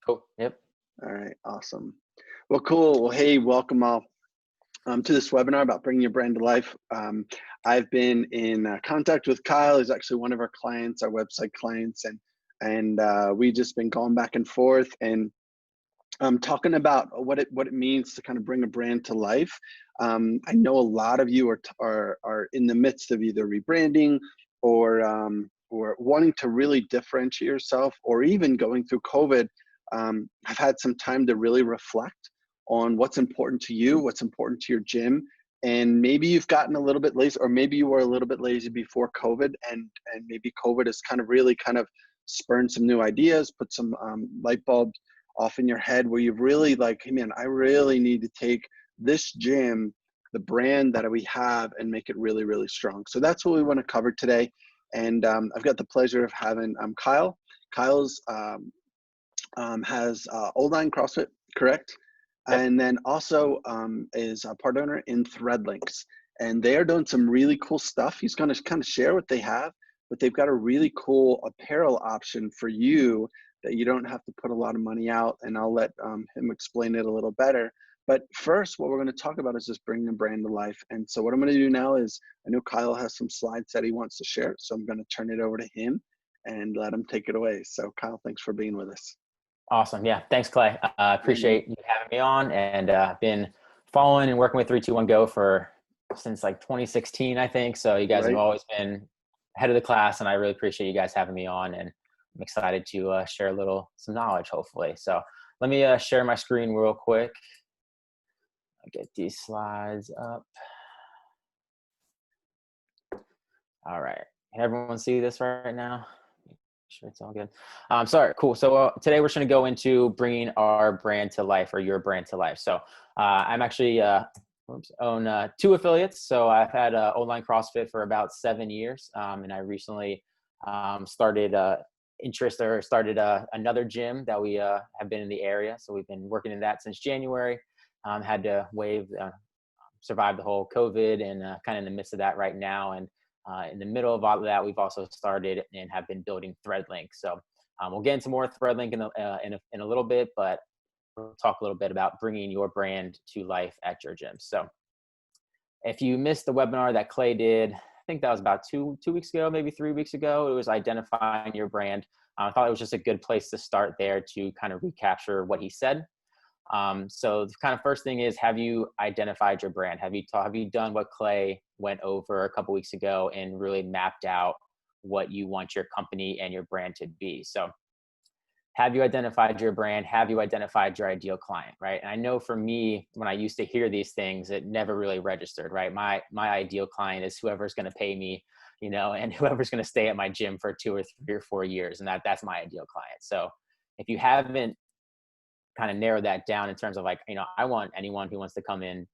Cool. Yep. All right, awesome. Well, cool. Well, hey, welcome all to this webinar about bringing your brand to life. I've been in contact with Kyle. He's actually one of our clients, our website clients, and we just been going back and forth and talking about what it means to kind of bring a brand to life. I know a lot of you are in the midst of either rebranding or wanting to really differentiate yourself, or even going through COVID. I've had some time to really reflect on what's important to you, what's important to your gym, and maybe you've gotten a little bit lazy, or maybe you were a little bit lazy before COVID, and maybe COVID has kind of really kind of spurned some new ideas, put some light bulbs off in your head where you've really like, hey man, I really need to take this gym, the brand that we have, and make it really, really strong. So that's what we want to cover today. And I've got the pleasure of having Kyle. Kyle's has Old Line CrossFit, correct? Yep. And then also is a part owner in Threadlinks. And they are doing some really cool stuff. He's going to kind of share what they have, but they've got a really cool apparel option for you that you don't have to put a lot of money out. And I'll let him explain it a little better. But first, what we're going to talk about is just bringing the brand to life. And so what I'm going to do now is, I know Kyle has some slides that he wants to share, so I'm going to turn it over to him and let him take it away. So Kyle, thanks for being with us. Awesome. Yeah. Thanks, Clay. Appreciate you having me on, and I've been following and working with 321 Go since like 2016, I think. So you guys have always been ahead of the class, and I really appreciate you guys having me on, and I'm excited to share some knowledge, hopefully. So let me share my screen real quick. I'll get these slides up. All right. Can everyone see this right now? Sure, it's all good. Sorry, cool. So today we're going to go into bringing our brand to life, or your brand to life. So I'm actually own 2 affiliates. So I've had Old Line CrossFit for about 7 years, and I recently started another gym that we have been in the area. So we've been working in that since January. Had to survive the whole COVID, and kind of in the midst of that right now. And in the middle of all of that, we've also started and have been building Threadlinks. So we'll get into more Threadlink in a little bit, but we'll talk a little bit about bringing your brand to life at your gym. So if you missed the webinar that Clay did, I think that was about two weeks ago, maybe 3 weeks ago, it was identifying your brand. I thought it was just a good place to start there to kind of recapture what he said. So the kind of first thing is, have you identified your brand? Have you done what Clay went over a couple weeks ago and really mapped out what you want your company and your brand to be? So have you identified your brand? Have you identified your ideal client, right? And I know for me, when I used to hear these things, it never really registered, right? My ideal client is whoever's going to pay me, and whoever's going to stay at my gym for 2 or 3 or 4 years. And that's my ideal client. So if you haven't kind of narrow that down in terms of like, I want anyone who wants to come in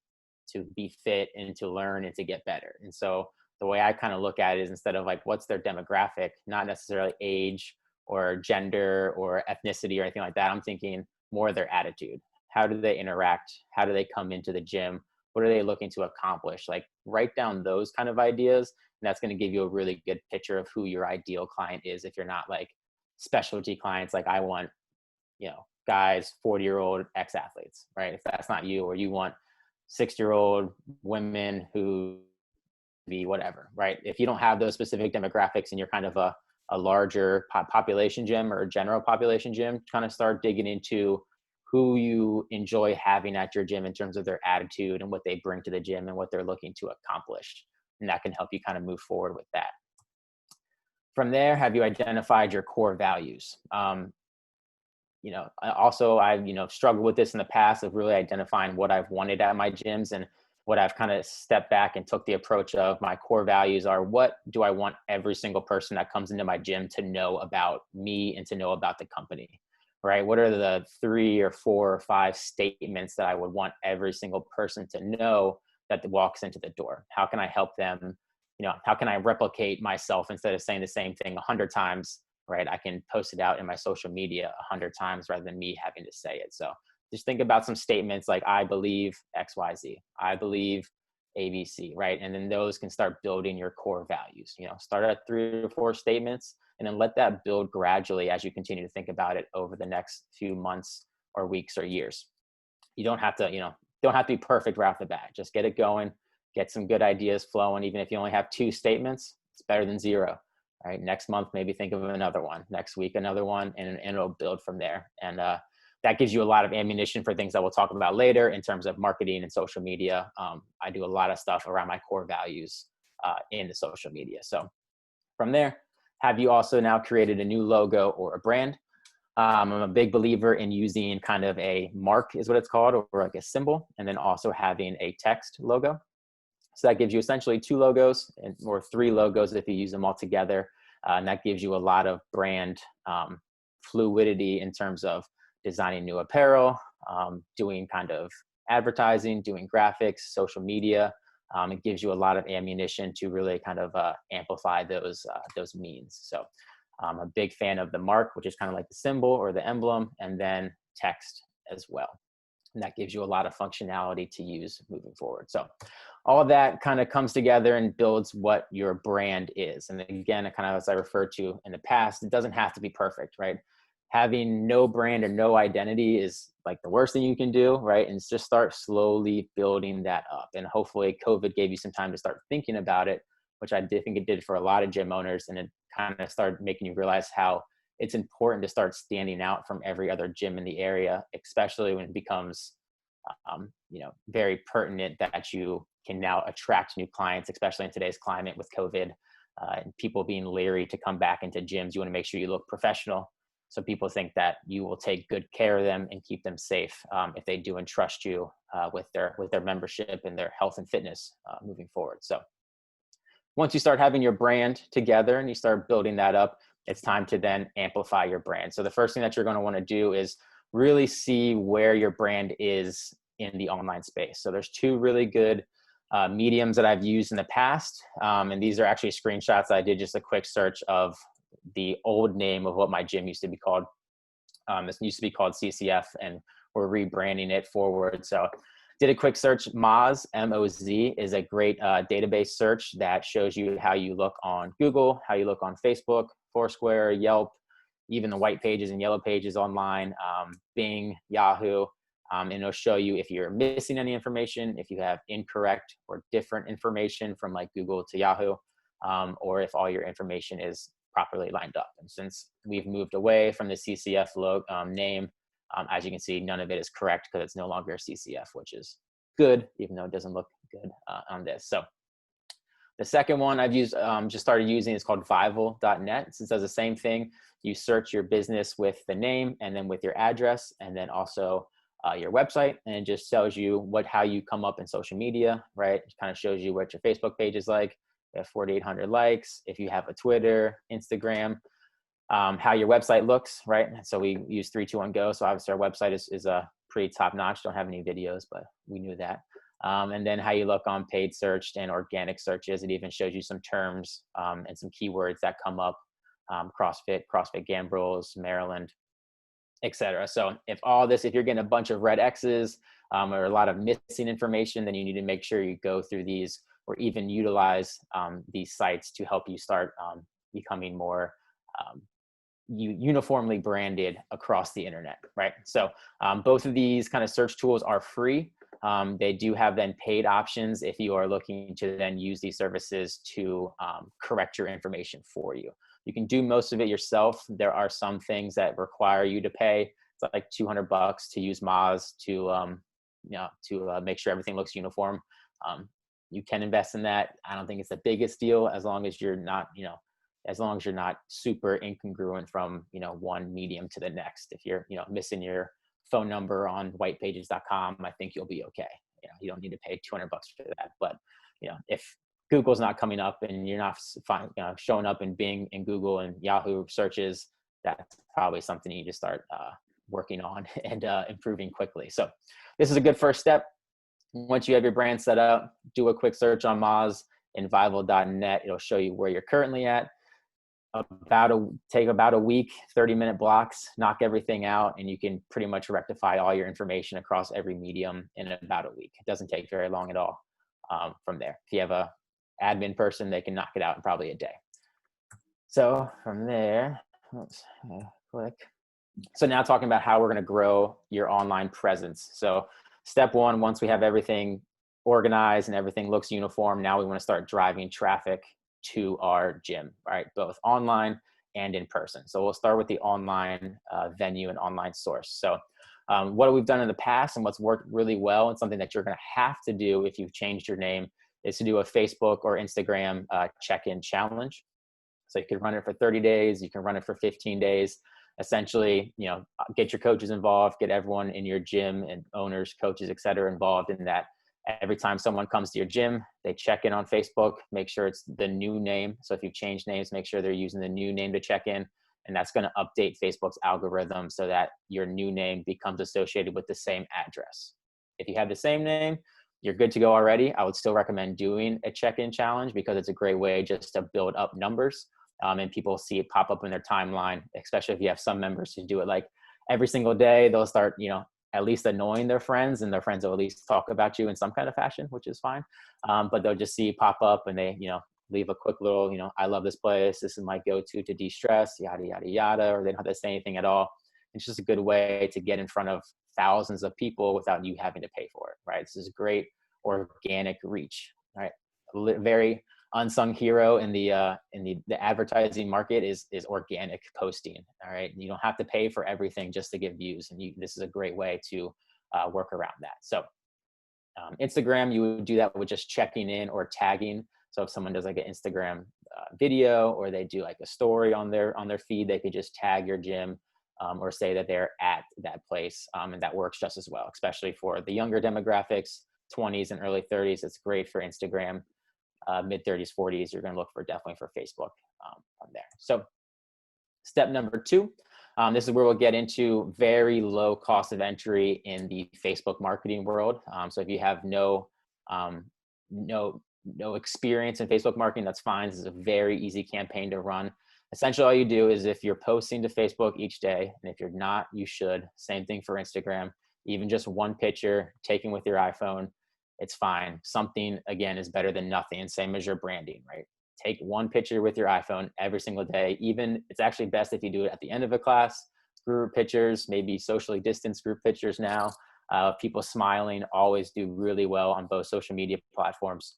to be fit and to learn and to get better. And so the way I kind of look at it is, instead of like, what's their demographic, not necessarily age or gender or ethnicity or anything like that. I'm thinking more of their attitude. How do they interact? How do they come into the gym? What are they looking to accomplish? Like, write down those kind of ideas. And that's going to give you a really good picture of who your ideal client is. If you're not like specialty clients, like I want, guys, 40-year-old ex-athletes, right? If that's not you, or you want 60-year-old women who be whatever, right? If you don't have those specific demographics and you're kind of a larger population gym or a general population gym, kind of start digging into who you enjoy having at your gym in terms of their attitude and what they bring to the gym and what they're looking to accomplish. And that can help you kind of move forward with that. From there, have you identified your core values? I've struggled with this in the past of really identifying what I've wanted at my gyms, and what I've kind of stepped back and took the approach of, my core values are, what do I want every single person that comes into my gym to know about me and to know about the company, right? What are the 3 or 4 or 5 statements that I would want every single person to know that walks into the door? How can I help them? How can I replicate myself instead of saying the same thing 100 times? Right? I can post it out in my social media 100 times rather than me having to say it. So just think about some statements like, I believe XYZ. I believe ABC, right? And then those can start building your core values. Start at 3 or 4 statements, and then let that build gradually as you continue to think about it over the next few months or weeks or years. You don't have to, don't have to be perfect right off the bat. Just get it going, get some good ideas flowing. Even if you only have 2 statements, it's better than 0. Right? Next month, maybe think of another one. Next week, another one, and it'll build from there. And that gives you a lot of ammunition for things that we'll talk about later in terms of marketing and social media. I do a lot of stuff around my core values in the social media. So from there, have you also now created a new logo or a brand? I'm a big believer in using kind of a mark is what it's called, or like a symbol, and then also having a text logo. So that gives you essentially 2 logos or 3 logos if you use them all together. And that gives you a lot of brand fluidity in terms of designing new apparel, doing kind of advertising, doing graphics, social media. It gives you a lot of ammunition to really kind of amplify those means. So I'm a big fan of the mark, which is kind of like the symbol or the emblem, and then text as well. And that gives you a lot of functionality to use moving forward. So all of that kind of comes together and builds what your brand is. And again, kind of as I referred to in the past, it doesn't have to be perfect, right? Having no brand or no identity is like the worst thing you can do, right? And just start slowly building that up. And hopefully COVID gave you some time to start thinking about it, which I did think it did for a lot of gym owners. And it kind of started making you realize how it's important to start standing out from every other gym in the area, especially when it becomes, very pertinent that you can now attract new clients, especially in today's climate with COVID and people being leery to come back into gyms. You want to make sure you look professional, so people think that you will take good care of them and keep them safe if they do entrust you with their membership and their health and fitness moving forward. So once you start having your brand together and you start building that up, it's time to then amplify your brand. So the first thing that you're going to want to do is really see where your brand is in the online space. So there's 2 really good mediums that I've used in the past. And these are actually screenshots. I did just a quick search of the old name of what my gym used to be called. This used to be called CCF, and we're rebranding it forward. So did a quick search. Moz, M-O-Z, is a great database search that shows you how you look on Google, how you look on Facebook, Foursquare, Yelp, even the white pages and yellow pages online, Bing, Yahoo. And it'll show you if you're missing any information, if you have incorrect or different information from like Google to Yahoo, or if all your information is properly lined up. And since we've moved away from the CCF name, as you can see, none of it is correct because it's no longer CCF, which is good, even though it doesn't look good on this. So the second one I've used, just started using, is called Vival.net. It does the same thing. You search your business with the name and then with your address, and then also your website, and it just tells you how you come up in social media, right? It kind of shows you what your Facebook page is like. You have 4,800 likes. If you have a Twitter, Instagram, how your website looks, right? So we use 3, 2, 1, go. So obviously our website is a pretty top notch. Don't have any videos, but we knew that. And then how you look on paid search and organic searches. It even shows you some terms and some keywords that come up, CrossFit Gambrels, Maryland, etc. So if you're getting a bunch of red X's or a lot of missing information, then you need to make sure you go through these or even utilize these sites to help you start becoming more uniformly branded across the internet, right? So both of these kind of search tools are free. They do have then paid options if you are looking to then use these services to correct your information for you. You can do most of it yourself. There are some things that require you to pay. It's like $200 to use Moz to make sure everything looks uniform. You can invest in that. I don't think it's the biggest deal as long as you're not, super incongruent from, one medium to the next. If you're, missing your phone number on whitepages.com, I think you'll be okay. You don't need to pay $200 for that. But, if Google's not coming up and you're not showing up in Bing and Google and Yahoo searches, that's probably something you need to start working on and improving quickly. So this is a good first step. Once you have your brand set up, do a quick search on Moz and Vival.net. It'll show you where you're currently at. Take about a week, 30-minute blocks, knock everything out, and you can pretty much rectify all your information across every medium in about a week. It doesn't take very long at all. from there. If you have a admin person, they can knock it out in probably a day. So from there, let's click. So now talking about how we're going to grow your online presence. So step one, once we have everything organized and everything looks uniform, now we want to start driving traffic to our gym, right? Both online and in person. So we'll start with the online venue and online source. So what we've done in the past and what's worked really well, and something that you're going to have to do if you've changed your name, is to do a Facebook or Instagram check-in challenge. So you can run it for 30 days, you can run it for 15 days. Essentially, get your coaches involved, get everyone in your gym and owners, coaches, et cetera, involved in that. Every time someone comes to your gym, they check in on Facebook, make sure it's the new name. So if you've changed names, make sure they're using the new name to check in. And that's going to update Facebook's algorithm so that your new name becomes associated with the same address. If you have the same name, you're good to go already. I would still recommend doing a check-in challenge because it's a great way just to build up numbers. And people see it pop up in their timeline, especially if you have some members who do it like every single day. They'll start, at least annoying their friends, and their friends will at least talk about you in some kind of fashion, which is fine. But they'll just see it pop up and they, leave a quick little, I love this place. This is my go-to to de-stress, yada, yada, yada, or they don't have to say anything at all. It's just a good way to get in front of thousands of people without you having to pay for it, right? This is great organic reach, right? Very unsung hero in the advertising market is organic posting. All right, you don't have to pay for everything just to get views, and this is a great way to work around that. So Instagram, you would do that with just checking in or tagging. So if someone does like an Instagram video, or they do like a story on their feed, they could just tag your gym or say that they're at that place, and that works just as well, especially for the younger demographics, 20s and early 30s. It's great for Instagram. Mid 30s, 40s, you're going to look for definitely for Facebook from there. So step number 2, this is where we'll get into very low cost of entry in the Facebook marketing world. So if you have no experience in Facebook marketing, that's fine. This is a very easy campaign to run. Essentially, all you do is, if you're posting to Facebook each day, and if you're not, you should. Same thing for Instagram. Even just one picture taken with your iPhone, it's fine. Something, again, is better than nothing. And same as your branding, right? Take one picture with your iPhone every single day. Even, it's actually best if you do it at the end of a class. Group pictures, maybe socially distanced group pictures now. People smiling always do really well on both social media platforms.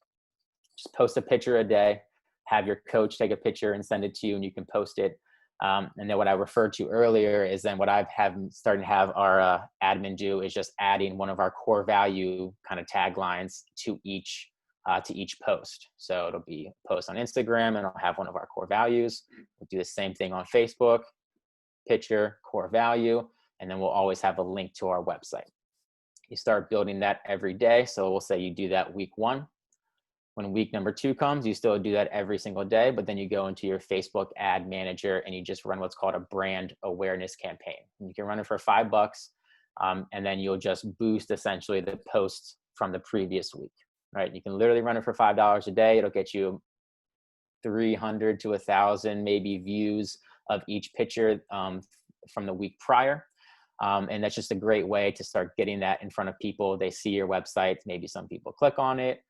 Just post a picture a day. Have your coach take a picture and send it to you, and you can post it. And then what I referred to earlier is then what I've started to have our admin do is just adding one of our core value kind of taglines to each post. So it'll be a post on Instagram, and I'll have one of our core values. We'll do the same thing on Facebook, picture, core value, and then we'll always have a link to our website. You start building that every day. So we'll say you do that week 1. When week number 2 comes, you still do that every single day, but then you go into your Facebook ad manager and you just run what's called a brand awareness campaign. And you can run it for $5, and then you'll just boost essentially the posts from the previous week, right? You can literally run it for $5 a day. It'll get you 300 to 1,000 maybe views of each picture from the week prior. And that's just a great way to start getting that in front of people. They see your website, maybe some people click on it,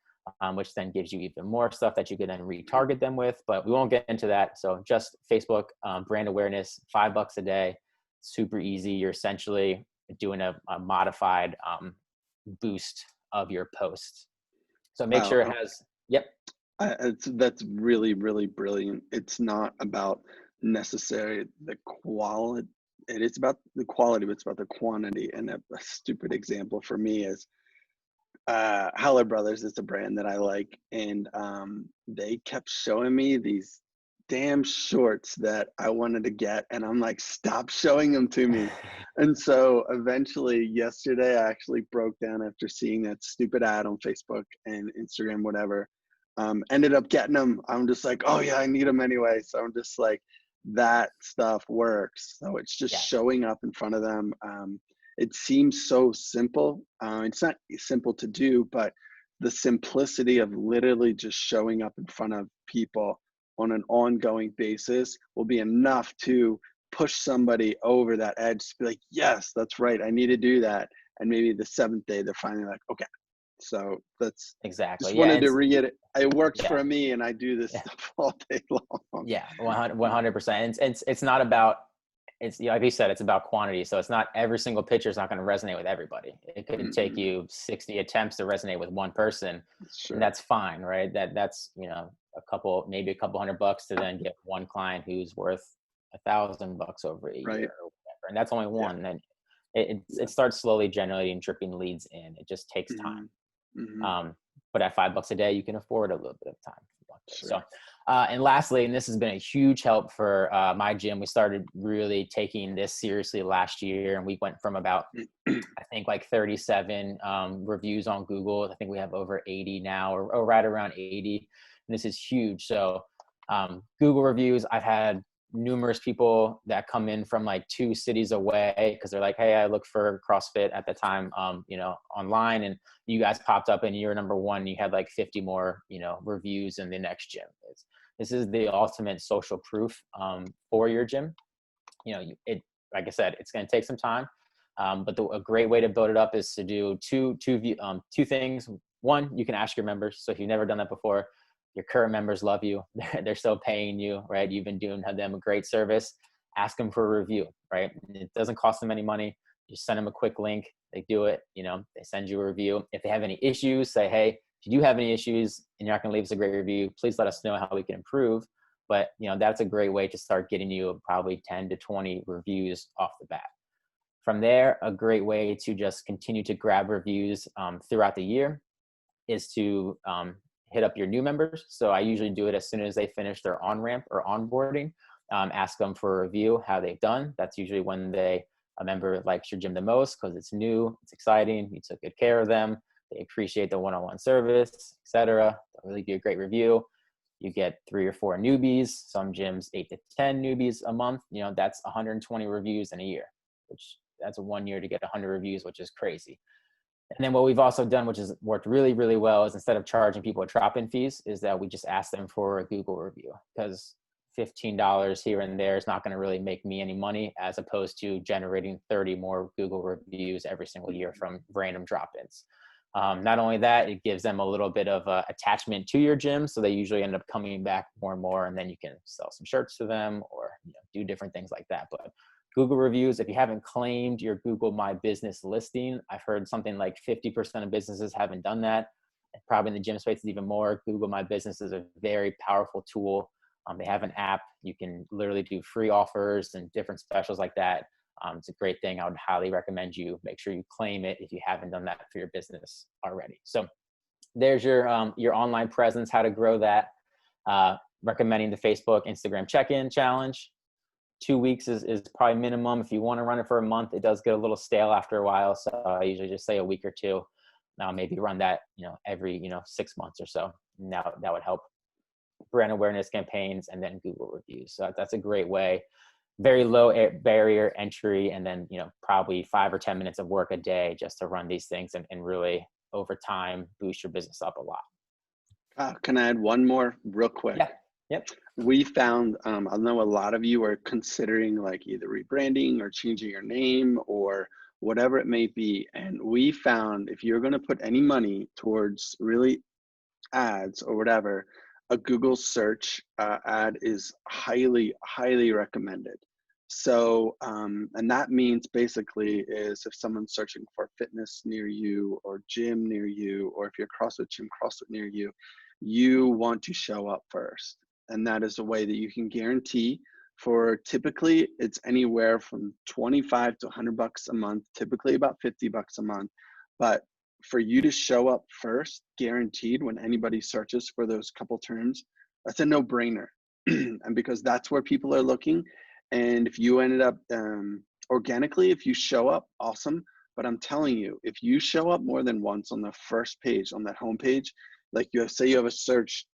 which then gives you even more stuff that you can then retarget them with, but we won't get into that. So just Facebook brand awareness, $5 a day, super easy. You're essentially doing a modified boost of your posts. So make sure it has, yep. That's really, really brilliant. It's not about necessarily the quality. It is about the quality, but it's about the quantity. And a stupid example for me is Howler Brothers is a brand that I like, and they kept showing me these damn shorts that I wanted to get, and I'm like, stop showing them to me. And so eventually yesterday I actually broke down after seeing that stupid ad on Facebook and Instagram, whatever. Ended up getting them. I'm just like, oh yeah, I need them anyway. So I'm just like, that stuff works. So it's just showing up in front of them. It seems so simple. It's not simple to do, but the simplicity of literally just showing up in front of people on an ongoing basis will be enough to push somebody over that edge to be like, yes, that's right, I need to do that. And maybe the 7th day, they're finally like, okay, So that's just Exactly. Yeah. wanted to reiterate. It works Yeah. for me, and I do this Yeah. stuff all day long. Yeah. 100%. It's not about, it's, yeah, like you said, it's about quantity. So it's not every single picture is not going to resonate with everybody. It could take Mm-mm. you 60 attempts to resonate with one person, and Sure. that's fine, right? That's, maybe a couple $100 to then get one client who's worth $1,000 over a year Right. or whatever. And that's only Yeah. one. And Yeah. it starts slowly generating, dripping leads in. It just takes time. Hmm. Hmm. But at $5 a day, you can afford a little bit of time. So, Sure. and lastly, and this has been a huge help for my gym. We started really taking this seriously last year, and we went from about, I think, like 37 reviews on Google. I think we have over 80 now, or right around 80. And this is huge. So Google reviews, I've had numerous people that come in from like 2 cities away because they're like, hey, I looked for CrossFit at the time, online, and you guys popped up and you're number one. And you had like 50 more, reviews in the next gym. This is the ultimate social proof for your gym. Like I said, it's going to take some time. But a great way to build it up is to do two things. One, you can ask your members. So if you've never done that before, your current members love you. They're still paying you, right? You've been doing them a great service. Ask them for a review, right? It doesn't cost them any money. You send them a quick link. They do it. They send you a review. If they have any issues, say, hey, if you do have any issues and you're not going to leave us a great review, please let us know how we can improve. But that's a great way to start getting you probably 10 to 20 reviews off the bat. From there, a great way to just continue to grab reviews throughout the year is to hit up your new members. So I usually do it as soon as they finish their on-ramp or onboarding. Ask them for a review, how they've done. That's usually when a member likes your gym the most because it's new, it's exciting, you took good care of them, they appreciate the one-on-one service, etc. They'll really do a great review. You get 3 or 4 newbies, some gyms 8 to 10 newbies a month. That's 120 reviews in a year, which that's 1 year to get 100 reviews, which is crazy. And then what we've also done, which has worked really, really well, is instead of charging people drop-in fees, is that we just ask them for a Google review, because $15 here and there is not going to really make me any money, as opposed to generating 30 more Google reviews every single year from random drop-ins. Not only that, it gives them a little bit of attachment to your gym, so they usually end up coming back more and more, and then you can sell some shirts to them or do different things like that. But Google reviews, if you haven't claimed your Google My Business listing, I've heard something like 50% of businesses haven't done that. And probably in the gym space, it's even more. Google My Business is a very powerful tool. They have an app. You can literally do free offers and different specials like that. It's a great thing. I would highly recommend you make sure you claim it if you haven't done that for your business already. So there's your online presence, how to grow that. Recommending the Facebook, Instagram check-in challenge. 2 weeks is probably minimum. If you want to run it for a month, it does get a little stale after a while. So I usually just say a week or two. Now maybe run that, every, 6 months or so. Now that would help brand awareness campaigns and then Google reviews. So that's a great way. Very low barrier entry, and then, probably 5 or 10 minutes of work a day just to run these things and really over time boost your business up a lot. Can I add one more real quick? Yeah. Yep. We found, I know a lot of you are considering like either rebranding or changing your name or whatever it may be. And we found if you're going to put any money towards really ads or whatever, a Google search ad is highly, highly recommended. So, and that means basically is if someone's searching for fitness near you or gym near you, or if you're CrossFit gym, CrossFit near you, you want to show up first. And that is a way that you can guarantee for typically it's anywhere from 25 to $100 a month, typically about $50 a month. But for you to show up first, guaranteed when anybody searches for those couple terms, that's a no-brainer. And because that's where people are looking. And if you ended up organically, if you show up, awesome. But I'm telling you, if you show up more than once on the first page, on that homepage, like say you have a search,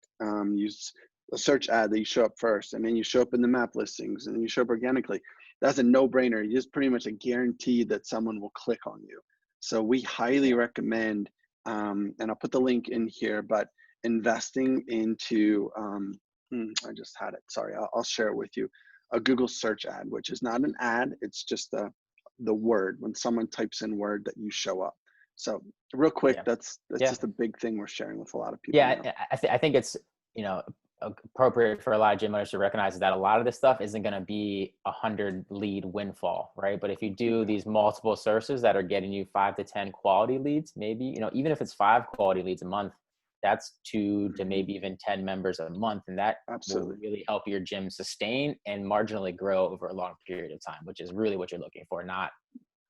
use a search ad that you show up first, and then you show up in the map listings, and then you show up organically, that's a no-brainer. You just pretty much a guarantee that someone will click on you. So we highly recommend, and I'll put the link in here, but investing into, I just had it, sorry, I'll share it with you, a Google search ad, which is not an ad, it's just the word, when someone types in word that you show up. So real quick, Yeah. that's Yeah. just a big thing we're sharing with a lot of people Yeah, now. I think it's, you know, appropriate for a lot of gym owners to recognize that a lot of this stuff isn't going to be 100 lead windfall, right? But if you do Yeah, these multiple sources that are getting you 5 to 10 quality leads, maybe, even if it's 5 quality leads a month, that's 2 to mhm, maybe even 10 members a month. And that will absolutely. really help your gym sustain and marginally grow over a long period of time, which is really what you're looking for, not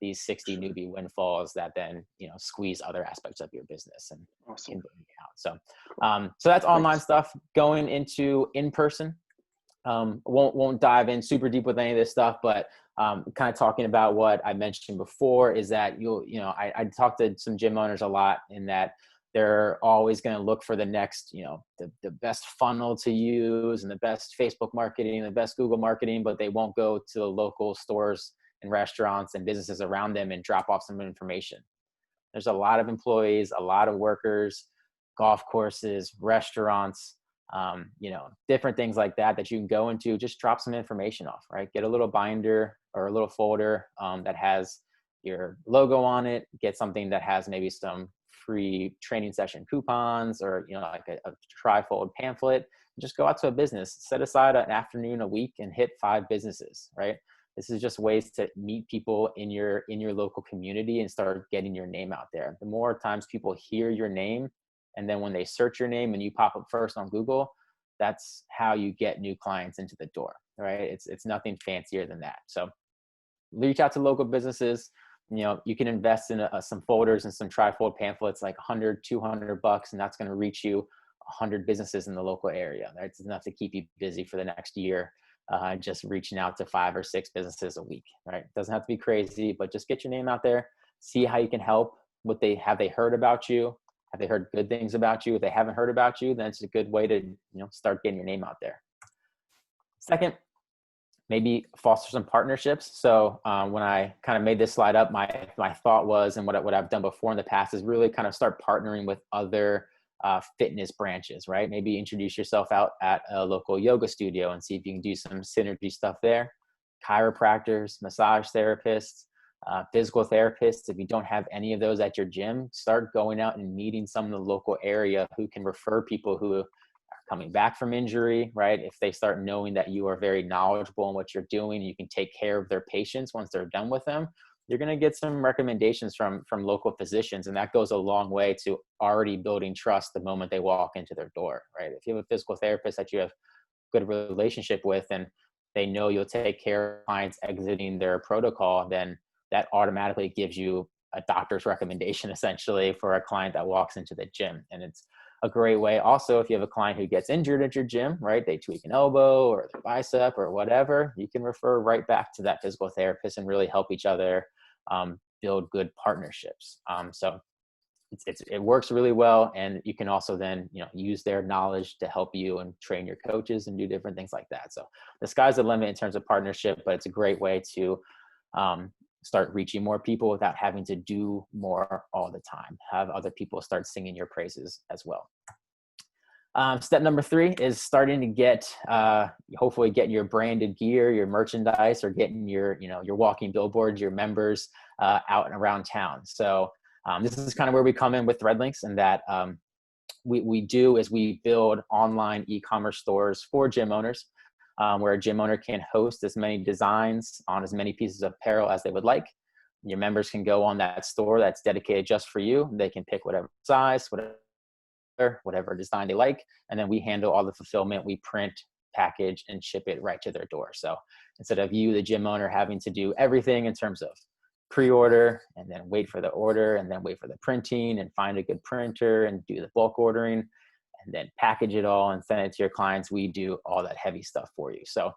these 60 Sure. newbie windfalls that then squeeze other aspects of your business and Awesome. can burn you out. So Cool. so that's online Thanks. stuff. Going into in person, won't dive in super deep with any of this stuff, but kind of talking about what I mentioned before is that I talk to some gym owners a lot in that they're always going to look for the next, the best funnel to use and the best Facebook marketing, the best Google marketing, but they won't go to the local stores and restaurants and businesses around them and drop off some information. There's a lot of employees, a lot of workers, golf courses, restaurants, different things like that that you can go into. Just drop some information off, right? Get a little binder or a little folder that has your logo on it. Get something that has maybe some free training session coupons or like a trifold pamphlet. Just go out to a business, set aside an afternoon a week, and hit 5 businesses, right? This is just ways to meet people in your local community and start getting your name out there. The more times people hear your name, and then when they search your name and you pop up first on Google, that's how you get new clients into the door, right? It's nothing fancier than that. So reach out to local businesses. You can invest in some folders and some trifold pamphlets, like 100, $200, and that's going to reach you 100 businesses in the local area. That's enough to keep you busy for the next year. Just reaching out to 5 or 6 businesses a week, right? It doesn't have to be crazy, but just get your name out there, see how you can help. Have they heard about you? Have they heard good things about you? If they haven't heard about you, then it's a good way to, start getting your name out there. Second, maybe foster some partnerships. So when I kind of made this slide up, my thought was, and what I've done before in the past is really kind of start partnering with other fitness branches, right? Maybe introduce yourself out at a local yoga studio and see if you can do some synergy stuff there. Chiropractors, massage therapists, physical therapists. If you don't have any of those at your gym, start going out and meeting some in the local area who can refer people who coming back from injury, right? If they start knowing that you are very knowledgeable in what you're doing, you can take care of their patients once they're done with them, you're going to get some recommendations from local physicians. And that goes a long way to already building trust the moment they walk into their door, right? If you have a physical therapist that you have a good relationship with and they know you'll take care of clients exiting their protocol, then that automatically gives you a doctor's recommendation essentially for a client that walks into the gym. And it's a great way. Also, if you have a client who gets injured at your gym, right, they tweak an elbow or their bicep or whatever, you can refer right back to that physical therapist and really help each other build good partnerships. So it works really well. And you can also then, use their knowledge to help you and train your coaches and do different things like that. So the sky's the limit in terms of partnership, but it's a great way to start reaching more people without having to do more all the time. Have other people start singing your praises as well. Step number 3 is starting to get, hopefully get your branded gear, your merchandise, or getting your walking billboards, your members out and around town. So this is kind of where we come in with Threadlinks, and that we do is we build online e-commerce stores for gym owners, where a gym owner can host as many designs on as many pieces of apparel as they would like. Your members can go on that store that's dedicated just for you. They can pick whatever size, whatever design they like, and then we handle all the fulfillment. We print, package, and ship it right to their door. So instead of you, the gym owner, having to do everything in terms of pre-order and then wait for the order and then wait for the printing and find a good printer and do the bulk ordering and then package it all and send it to your clients, we do all that heavy stuff for you. So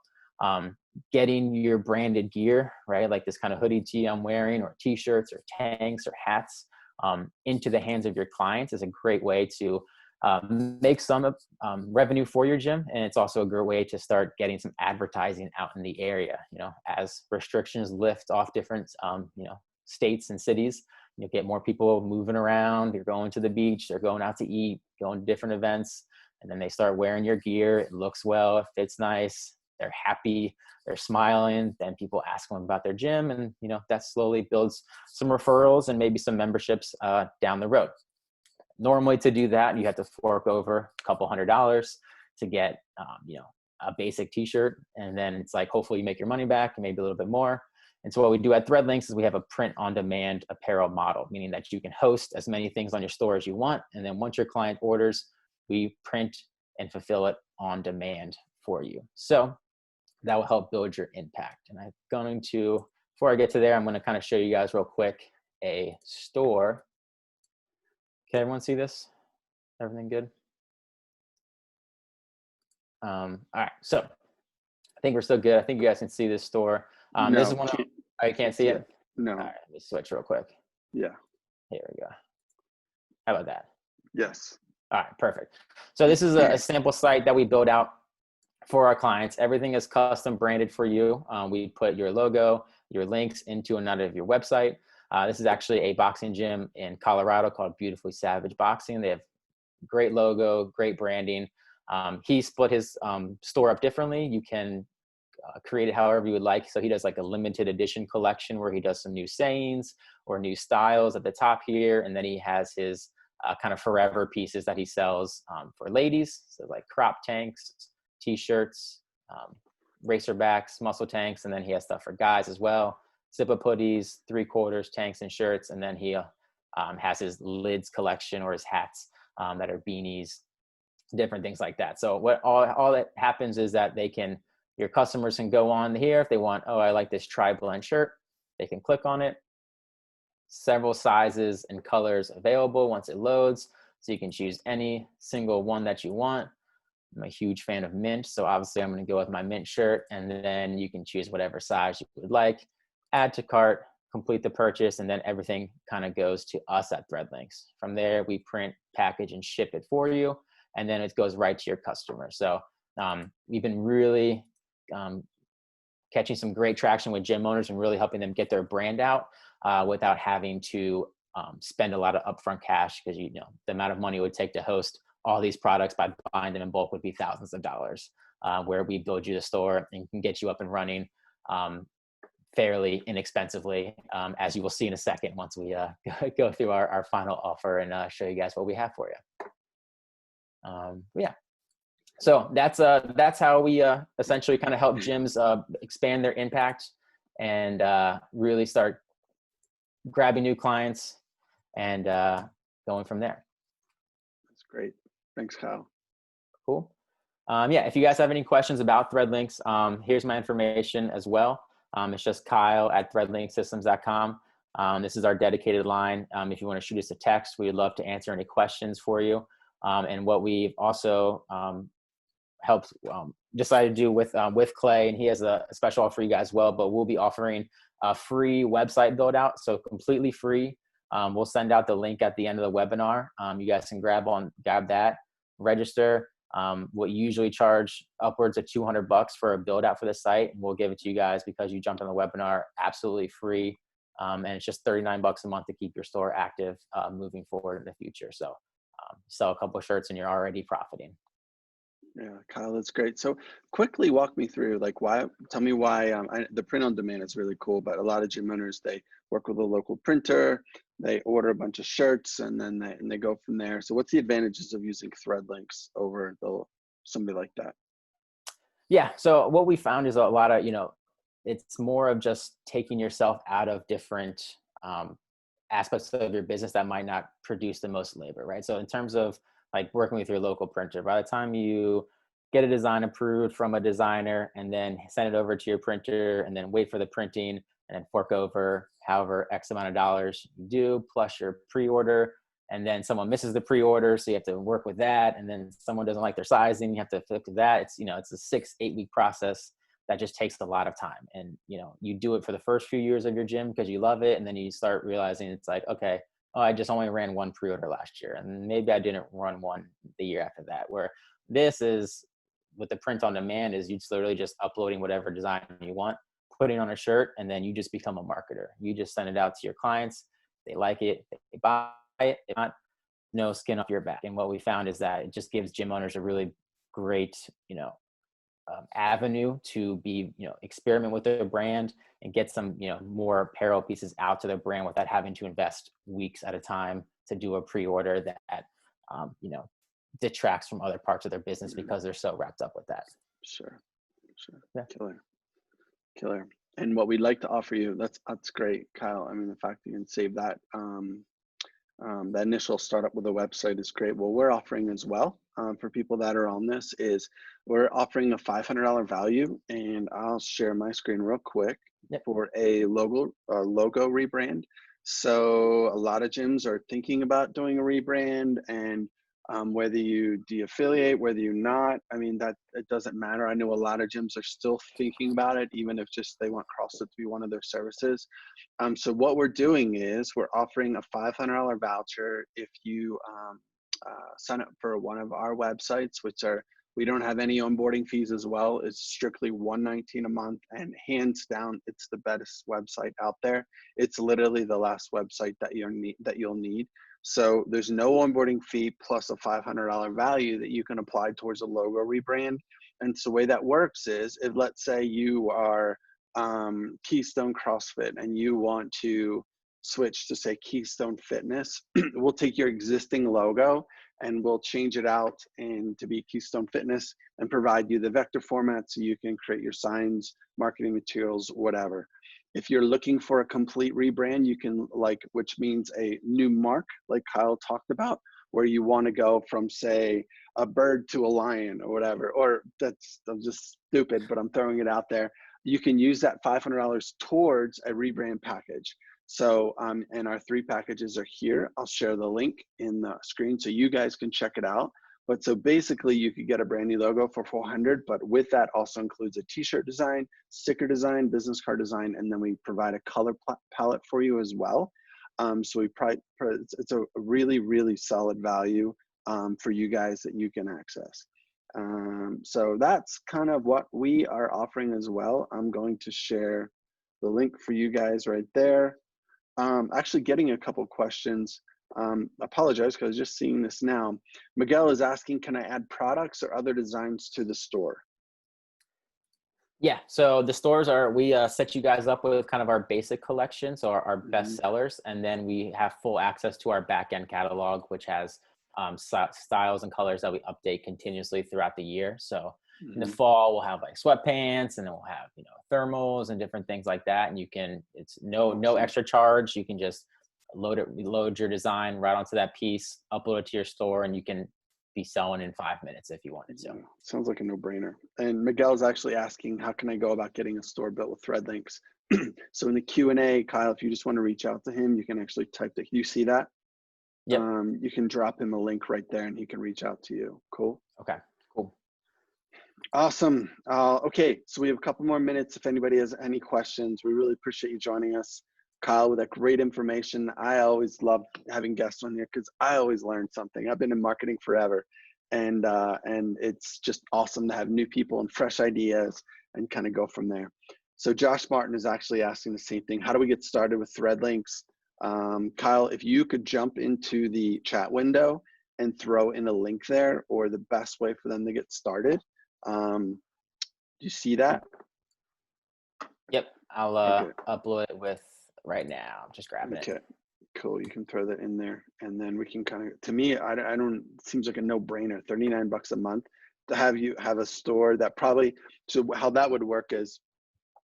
getting your branded gear, right, like this kind of hoodie tee I'm wearing, or t-shirts or tanks or hats, into the hands of your clients is a great way to make some revenue for your gym. And it's also a great way to start getting some advertising out in the area. As restrictions lift off different states and cities, you get more people moving around. You're going to the beach, they're going out to eat, going to different events, and then they start wearing your gear. It looks well, it fits nice, they're happy, they're smiling, then people ask them about their gym, and that slowly builds some referrals and maybe some memberships down the road. Normally, to do that, you have to fork over a couple $100s to get a basic t-shirt, and then it's like, hopefully you make your money back and maybe a little bit more. And so what we do at Threadlinks is we have a print on demand apparel model, meaning that you can host as many things on your store as you want, and then once your client orders, we print and fulfill it on demand for you. So that will help build your impact. And I'm going to, before I get to there, I'm going to kind of show you guys real quick a store. Can everyone see this? Everything good? All right, so I think we're still good. I think you guys can see this store. This is No, one of, oh, you can't see it? No. All right, let me switch real quick. Yeah. Here we go. How about that? Yes. All right, perfect. So this is a sample site that we build out for our clients. Everything is custom branded for you. We put your logo, your links into and out of your website. This is actually a boxing gym in Colorado called Beautifully Savage Boxing. They have great logo, great branding. He split his store up differently. You can create it however you would like. So he does like a limited edition collection where he does some new sayings or new styles at the top here. And then he has his kind of forever pieces that he sells for ladies. So like crop tanks, t-shirts, racerbacks, muscle tanks. And then he has stuff for guys as well. Zip-up hoodies, 3/4 tanks and shirts. And then he has his lids collection or his hats that are beanies, different things like that. So what all that happens is that your customers can go on here if they want, oh, I like this tri-blend shirt. They can click on it. Several sizes and colors available once it loads. So you can choose any single one that you want. I'm a huge fan of mint, so obviously I'm going to go with my mint shirt, and then you can choose whatever size you would like. Add to cart, complete the purchase, and then everything kind of goes to us at Threadlinks. From there, we print, package, and ship it for you, and then it goes right to your customer. So we've been really catching some great traction with gym owners and really helping them get their brand out without having to spend a lot of upfront cash, because the amount of money it would take to host all these products by buying them in bulk would be thousands of dollars, where we build you the store and can get you up and running fairly inexpensively, as you will see in a second once we go through our final offer and show you guys what we have for you. Yeah. So that's how we essentially kind of help gyms expand their impact and really start grabbing new clients and going from there. That's great. Thanks, Kyle. Cool. Yeah, if you guys have any questions about Threadlinks, here's my information as well. It's just kyle@threadlinksystems.com. This is our dedicated line. If you want to shoot us a text, we'd love to answer any questions for you. And what we've also helped decide to do with Clay, and he has a special offer for you guys as well, but we'll be offering a free website build out, so completely free. We'll send out the link at the end of the webinar. You guys can grab that, register. We'll usually charge upwards of $200 for a build out for the site, and we'll give it to you guys because you jumped on the webinar absolutely free. And it's just $39 a month to keep your store active moving forward in the future. So sell a couple of shirts and you're already profiting. Yeah, Kyle, that's great. So quickly walk me through, tell me why the print on demand is really cool, but a lot of gym owners, they work with a local printer, they order a bunch of shirts, and then they go from there. So what's the advantages of using Threadlinks over somebody like that? Yeah, so what we found is a lot of, it's more of just taking yourself out of different aspects of your business that might not produce the most labor, right? So in terms of like working with your local printer, by the time you get a design approved from a designer and then send it over to your printer and then wait for the printing and then fork over however X amount of dollars you do, plus your pre-order, and then someone misses the pre-order, so you have to work with that, and then someone doesn't like their sizing, you have to fix that. It's it's a 6-8 week process that just takes a lot of time. And you do it for the first few years of your gym because you love it, and then you start realizing it's like, okay, oh, I just only ran one pre-order last year, and maybe I didn't run one the year after that. Where this is with the print on demand is you're literally just uploading whatever design you want, putting on a shirt, and then you just become a marketer. You just send it out to your clients. They like it, they buy it. If not, no skin off your back. And what we found is that it just gives gym owners a really great, avenue to be, experiment with their brand and get some, more apparel pieces out to their brand without having to invest weeks at a time to do a pre-order that, detracts from other parts of their business because they're so wrapped up with that. Sure, sure. Yeah. Killer. And what we'd like to offer you, that's great, Kyle. I mean, the fact that you can save that, that initial startup with a website is great. What we're offering as well, for people that are on this, is we're offering a $500 value, and I'll share my screen real quick. Yep. For a logo rebrand. So a lot of gyms are thinking about doing a rebrand, and whether you de-affiliate, whether you're not, I mean, that it doesn't matter. I know a lot of gyms are still thinking about it, even if just they want CrossFit to be one of their services. So what we're doing is we're offering a $500 voucher if you sign up for one of our websites, which are, we don't have any onboarding fees as well. It's strictly $119 a month, and hands down, it's the best website out there. It's literally the last website that you'll need. So there's no onboarding fee plus a $500 value that you can apply towards a logo rebrand. And so the way that works is, if let's say you are Keystone CrossFit and you want to switch to say Keystone Fitness, we'll take your existing logo and we'll change it out and to be Keystone Fitness and provide you the vector format so you can create your signs, marketing materials, whatever. If you're looking for a complete rebrand, you can, which means a new mark, like Kyle talked about, where you want to go from, say, a bird to a lion or whatever, or I'm just stupid, but I'm throwing it out there. You can use that $500 towards a rebrand package. So, and our 3 packages are here. I'll share the link in the screen so you guys can check it out. But so basically you could get a brand new logo for $400, but with that also includes a t-shirt design, sticker design, business card design, and then we provide a color palette for you as well. So it's a really, really solid value for you guys that you can access. So that's kind of what we are offering as well. I'm going to share the link for you guys right there. Actually getting a couple questions. Apologize because I was just seeing this now. Miguel is asking, can I add products or other designs to the store? Yeah, so the stores we set you guys up with kind of our basic collection, so our best sellers, and then we have full access to our back-end catalog, which has styles and colors that we update continuously throughout the year. So in the fall, we'll have like sweatpants, and then we'll have, thermals and different things like that. And it's no extra charge. You can just load your design right onto that piece, upload it to your store, and you can be selling in 5 minutes if you wanted to. Sounds like a no-brainer. And Miguel's actually asking, how can I go about getting a store built with Threadlinks? So in the Q&A, Kyle, if you just want to reach out to him, you can actually type the, you see that? Yep. You can drop him a link right there and he can reach out to you. Cool. Okay, cool. Awesome. Okay, so we have a couple more minutes. If anybody has any questions, we really appreciate you joining us, Kyle, with that great information. I always love having guests on here because I always learn something. I've been in marketing forever, and it's just awesome to have new people and fresh ideas and kind of go from there. So Josh Martin is actually asking the same thing. How do we get started with Threadlinks? Kyle, if you could jump into the chat window and throw in a link there, or the best way for them to get started. Do you see that? Yep, I'll upload it with right now. I'm just grabbing it. Okay, cool. You can throw that in there, and then we can kind of. To me, I don't. It seems like a no-brainer. $39 a month to have you have a store that probably. So how that would work is,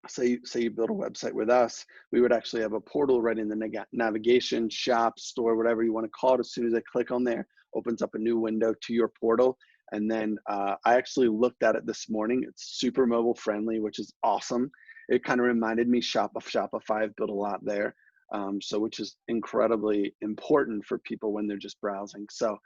say you build a website with us, we would actually have a portal right in the navigation, shop, store, whatever you want to call it. As soon as I click on there, opens up a new window to your portal. And then I actually looked at it this morning. It's super mobile friendly, which is awesome. It kind of reminded me Shopify. I've built a lot there. So which is incredibly important for people when they're just browsing. So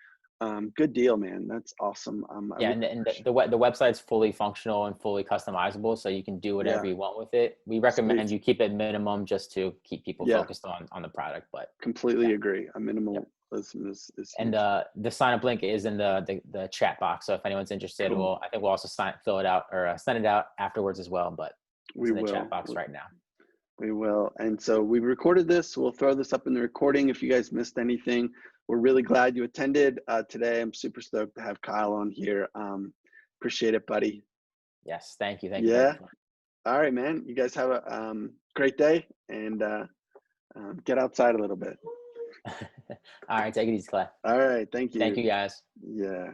good deal, man. That's awesome. Yeah, and the website's fully functional and fully customizable, so you can do whatever you want with it. We recommend you keep it minimum just to keep people focused on the product. But completely agree. A minimal is and the sign up link is in the chat box. So if anyone's interested, I think we'll also fill it out or send it out afterwards as well. But it's in the chat box right now. We will. And so we recorded this. We'll throw this up in the recording if you guys missed anything. We're really glad you attended today. I'm super stoked to have Kyle on here. Appreciate it, buddy. Yes. Thank you. Thank you for Yeah. everything. All right, man. You guys have a great day, and get outside a little bit. All right. Take it easy, Clay. All right. Thank Thank you. you, guys. Yeah.